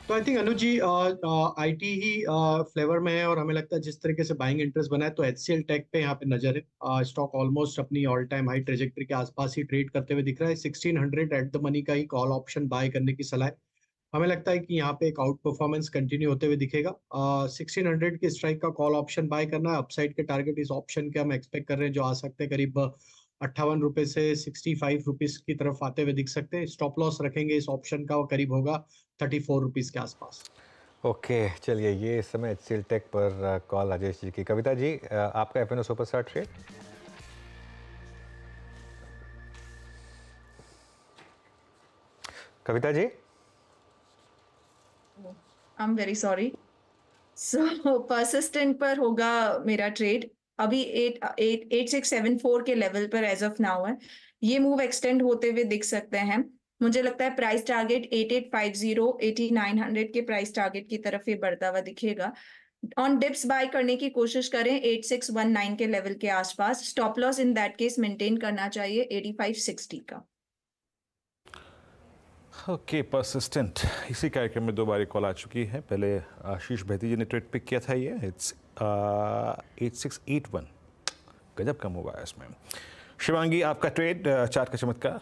तो I think Anuj ji IT ही flavour में है, और हमें लगता है जिस तरीके से बाइंग इंटरेस्ट बना है तो एचसीएल टेक पे यहाँ पे नजर है। स्टॉक ऑलमोस्ट अपनी ऑल टाइम हाई ट्रेजेक्टरी के आसपास ही ट्रेड करते हुए दिख रहा है। 1600 एट द मनी का ही कॉल ऑप्शन बाय करने की सलाह है। हमें लगता है कि यहाँ पे एक आउट परफॉर्मेंस कंटिन्यू होते हुए दिखेगा। 1600 के स्ट्राइक का कॉल ऑप्शन बाय करना है। अपसाइड के टारगेट इस ऑप्शन के हम एक्सपेक्ट कर रहे हैं जो आ सकते हैं करीब 58 रुपए से 65 रुपीज की तरफ आते हुए दिख सकते हैं। स्टॉप लॉस रखेंगे इस ऑप्शन का, वो करीब होगा 34 रुपीज के आसपास। ओके चलिए, ये इस समय एचसीएल टेक पर कॉल राजेश जी की। कविता जी, आपका FnO superstar trade. Kavita ji, I am very sorry. So Persistent पर होगा मेरा ट्रेड। अभी 8674 के लेवल पर एज ऑफ नाउ है। ये मूव एक्सटेंड होते हुए दिख सकते हैं। मुझे लगता है प्राइस टारगेट 8850 8900 के प्राइस टारगेट की तरफ ये बढ़ता हुआ दिखेगा। ऑन डिप्स बाय करने की कोशिश करें 8619 के लेवल के आसपास। Stop loss in that case maintain करना चाहिए 8560 का। ओके, परसिस्टेंट इसी कार्यक्रम में 2 बार कॉल आ चुकी है। पहले आशीष बहती जी ने ट्रेड पिक किया था, ये इट्स 8681, गजब कम हुआ है इसमें। शिवांगी, आपका ट्रेड चार्ट का चमत्कार।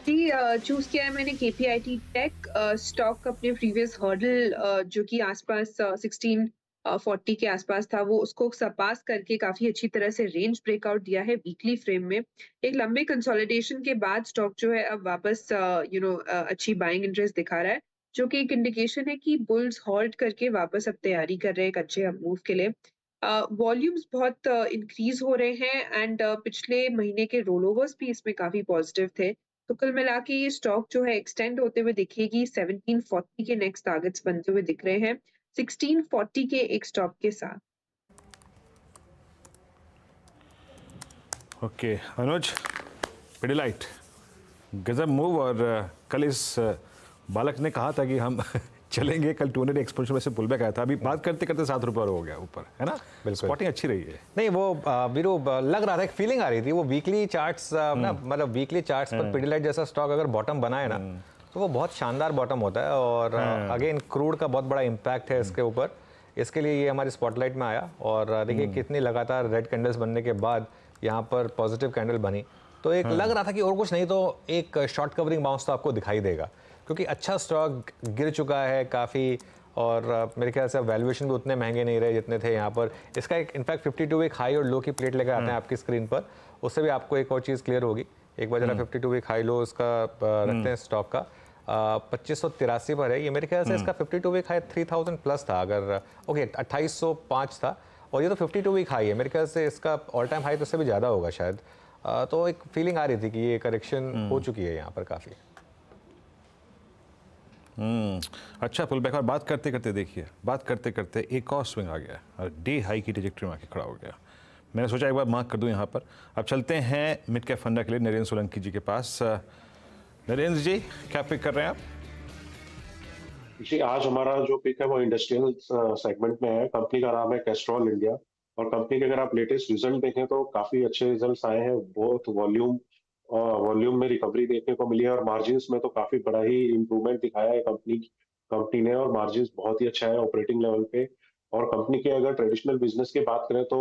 जी, चूज किया है मैंने केपीआईटी टेक। स्टॉक अपने प्रीवियस हर्डल जो कि आसपास 1640 के आसपास था, वो उसको सरपास करके काफी अच्छी तरह से रेंज ब्रेकआउट दिया है वीकली फ्रेम में। एक लंबे कंसोलिडेशन के बाद स्टॉक जो है अब वापस अच्छी बाइंग इंटरेस्ट दिखा रहा है, जो कि एक इंडिकेशन है कि बुल्स हॉल्ट करके वापस अब तैयारी कर रहे हैं एक अच्छे मूव के लिए। वॉल्यूम्स बहुत इंक्रीज हो रहे हैं एंड पिछले महीने के रोल ओवर्स भी इसमें काफी पॉजिटिव थे। तो कुल मिला के ये स्टॉक जो है एक्सटेंड होते हुए दिखेगी। 1740 के नेक्स्ट टारगेट्स बनते हुए दिख रहे हैं 1640 के एक स्टॉप के साथ। ओके अनुज, पिडिलाइट गजब मूव। और कल इस बालक ने कहा था कि हम चलेंगे, कल 200 एक्सपोजर में से पुल बैक आया था। अभी बात करते करते 7 रुपये हो गया ऊपर, है ना। बिल्कुल, स्पॉटिंग अच्छी रही है। नहीं वो वीरू लग रहा था, एक फीलिंग आ रही थी। वो वीकली चार्ट्स ना, मतलब वीकली चार्ट्स पर पिडिलाइट जैसा स्टॉक अगर बॉटम बनाए ना तो वो बहुत शानदार बॉटम होता है। और अगेन क्रूड का बहुत बड़ा इम्पैक्ट है इसके ऊपर, इसके लिए ये हमारी स्पॉटलाइट में आया। और देखिए कितनी लगातार रेड कैंडल्स बनने के बाद यहाँ पर पॉजिटिव कैंडल बनी, तो एक लग रहा था कि और कुछ नहीं तो एक शॉर्ट कवरिंग बाउंस तो आपको दिखाई देगा, क्योंकि अच्छा स्टॉक गिर चुका है काफ़ी। और मेरे ख्याल से वैल्यूएशन भी उतने महंगे नहीं रहे जितने थे यहाँ पर। इसका एक इनफैक्ट 52 वीक हाई और लो की प्लेट लेकर आते हैं आपकी स्क्रीन पर, उससे भी आपको एक और चीज़ क्लियर होगी। एक बार जरा 52 वीक हाई लो इसका रखते हैं स्टॉक का। 2583 पर है ये। मेरे ख्याल से इसका 52 वीक हाई 3000 प्लस था, अगर ओके 2805 था, और ये तो 52 वीक हाई है। मेरे ख्याल से इसका ऑल टाइम हाई तो उससे भी ज़्यादा होगा शायद। तो एक फीलिंग आ रही थी कि ये करेक्शन हो चुकी है यहाँ पर काफ़ी। अच्छा पुल बैक। और बात करते करते देखिए, बात करते करते एक और स्विंग आ गया और डे हाई की ट्रैजेक्टरी में आके खड़ा हो गया। मैंने सोचा एक बार मार्क कर दूं यहाँ पर। अब चलते हैं मिड कैप फंडा के लिए नरेंद्र सोलंकी जी के पास। नरेंद्र जी, क्या पिक कर रहे हैं आप? जी, आज हमारा जो पिक है वो इंडस्ट्रियल सेगमेंट में है। कंपनी का नाम है कैस्ट्रॉल इंडिया, और कंपनी के अगर आप लेटेस्ट रिजल्ट देखें तो काफी अच्छे रिजल्ट्स आए हैं। बहुत वॉल्यूम में रिकवरी देखने को मिली है, और मार्जिन्स में तो काफी बड़ा ही इंप्रूवमेंट दिखाया है कंपनी ने, और मार्जिन्स बहुत ही अच्छा है ऑपरेटिंग लेवल पे। और कंपनी के अगर ट्रेडिशनल बिजनेस की बात करें तो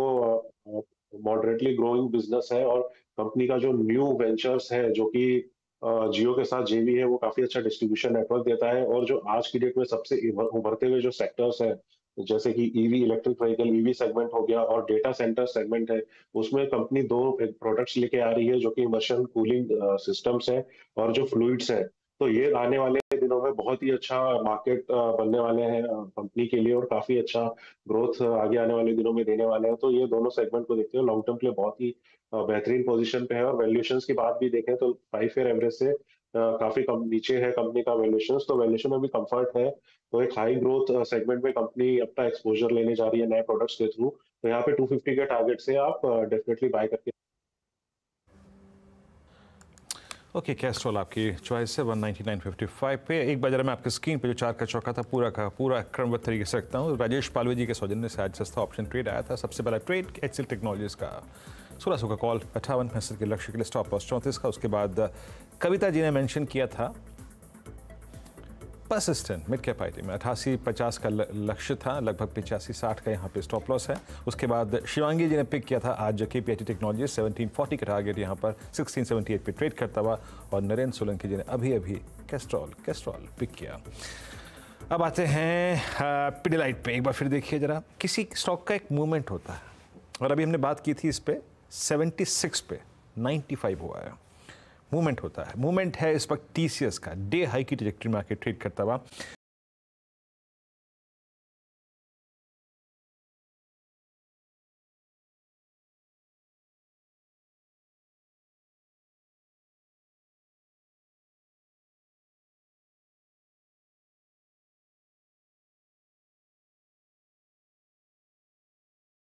मॉडरेटली ग्रोइंग बिजनेस है, और कंपनी का जो न्यू वेंचर्स है जो कि जियो के साथ जेवी है, वो काफी अच्छा डिस्ट्रीब्यूशन नेटवर्क देता है। और जो आज की डेट में सबसे उभरते हुए जो सेक्टर्स है, जैसे कि EV, electric vehicle EV segment हो गया, और डेटा सेंटर सेगमेंट है, उसमें कंपनी 2 प्रोडक्ट्स लेके आ रही है जो कि इमर्शन कूलिंग सिस्टम्स है और जो फ्लूइड्स है। तो ये आने वाले दिनों में बहुत ही अच्छा मार्केट बनने वाले हैं कंपनी के लिए, और काफी अच्छा ग्रोथ आगे आने वाले दिनों में देने वाले हैं। तो ये दोनों सेगमेंट को देखते हुए लॉन्ग टर्म के लिए बहुत ही बेहतरीन पोजीशन पे है। और वैल्यूएशंस की बात भी देखें तो 5 ईयर एवरेज से काफी कम नीचे है कंपनी का वैल्यूएशंस, तो वैल्यूएशन में भी कंफर्ट है। तो एक हाई ग्रोथ सेगमेंट में कंपनी अपना एक्सपोजर लेने जा रही है नए प्रोडक्ट्स के थ्रू। तो यहाँ पे 250 के टारगेट से आप डेफिनेटली बाय करके। ओके, कैस्ट्रॉल आपकी चॉइस है 199.55 पे। एक बार जरा मैं आपकी स्क्रीन पे जो चार का चौका था पूरा का पूरा क्रमबद्ध तरीके से रखता हूँ। राजेश पालवे जी के सौजन्य से आज सस्ता ऑप्शन ट्रेड आया था। सबसे पहला ट्रेड एचसीएल टेक्नोलॉजीज का 1600 का कॉल, 58 के लक्ष्य के लिए स्टॉप लॉस 34 का। उसके बाद कविता जी ने मेंशन किया था परसिस्टेंट मिड कैप आईटी में 88-50 का लक्ष्य था, लगभग 85-60 का यहाँ पे स्टॉप लॉस है। उसके बाद शिवांगी जी ने पिक किया था आज KPIT टेक्नोलॉजी 1740 का टारगेट यहाँ पर 1678 पे ट्रेड करता हुआ, और नरेंद्र सोलंकी जी ने अभी कैस्ट्रॉल पिक किया। अब आते हैं पिडिलाइट पे। एक बार फिर देखिए जरा, किसी स्टॉक का एक मूवमेंट होता है, और अभी हमने बात की थी इस पे 76 पे 95 हुआ है, मूवमेंट होता है। मूवमेंट है इस वक्त TCS का, डे हाई की ट्रैजेक्टरी में आके ट्रेड करता हुआ।